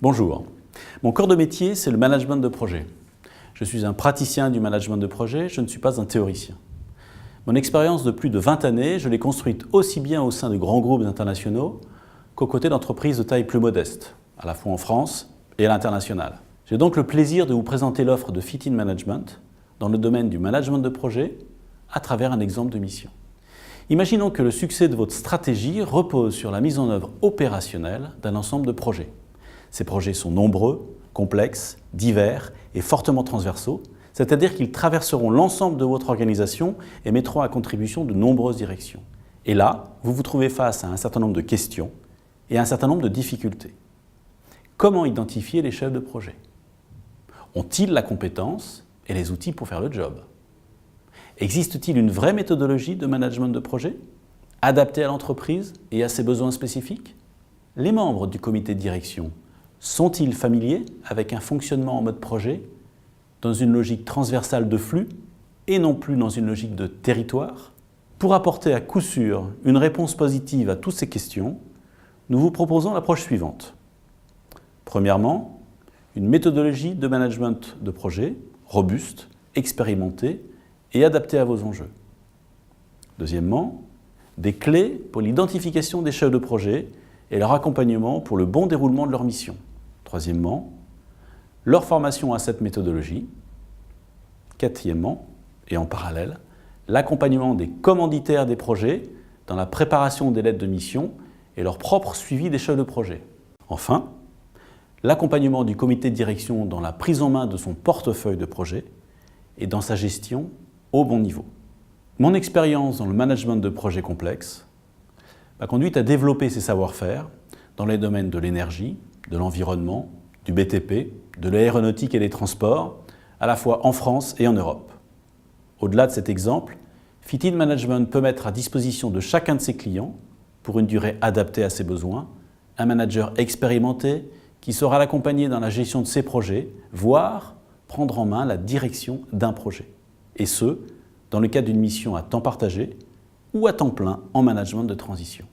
Bonjour, mon corps de métier, c'est le management de projet. Je suis un praticien du management de projet, je ne suis pas un théoricien. Mon expérience de plus de 20 années, je l'ai construite aussi bien au sein de grands groupes internationaux qu'aux côtés d'entreprises de taille plus modeste, à la fois en France et à l'international. J'ai donc le plaisir de vous présenter l'offre de Fit In Management dans le domaine du management de projet à travers un exemple de mission. Imaginons que le succès de votre stratégie repose sur la mise en œuvre opérationnelle d'un ensemble de projets. Ces projets sont nombreux, complexes, divers et fortement transversaux, c'est-à-dire qu'ils traverseront l'ensemble de votre organisation et mettront à contribution de nombreuses directions. Et là, vous vous trouvez face à un certain nombre de questions et à un certain nombre de difficultés. Comment identifier les chefs de projet? Ont-ils la compétence et les outils pour faire le job? Existe-t-il une vraie méthodologie de management de projet, adaptée à l'entreprise et à ses besoins spécifiques? Les membres du comité de direction sont-ils familiers avec un fonctionnement en mode projet, dans une logique transversale de flux et non plus dans une logique de territoire? Pour apporter à coup sûr une réponse positive à toutes ces questions, nous vous proposons l'approche suivante. Premièrement, une méthodologie de management de projet robuste, expérimentée et adaptée à vos enjeux. Deuxièmement, des clés pour l'identification des chefs de projet et leur accompagnement pour le bon déroulement de leur mission. Troisièmement, leur formation à cette méthodologie. Quatrièmement, et en parallèle, l'accompagnement des commanditaires des projets dans la préparation des lettres de mission et leur propre suivi des chefs de projet. Enfin, l'accompagnement du comité de direction dans la prise en main de son portefeuille de projet et dans sa gestion au bon niveau. Mon expérience dans le management de projets complexes m'a conduit à développer ces savoir-faire dans les domaines de l'énergie, de l'environnement, du BTP, de l'aéronautique et des transports, à la fois en France et en Europe. Au-delà de cet exemple, Fit In Management peut mettre à disposition de chacun de ses clients, pour une durée adaptée à ses besoins, un manager expérimenté qui saura l'accompagner dans la gestion de ses projets, voire prendre en main la direction d'un projet. Et ce, dans le cadre d'une mission à temps partagé ou à temps plein en management de transition.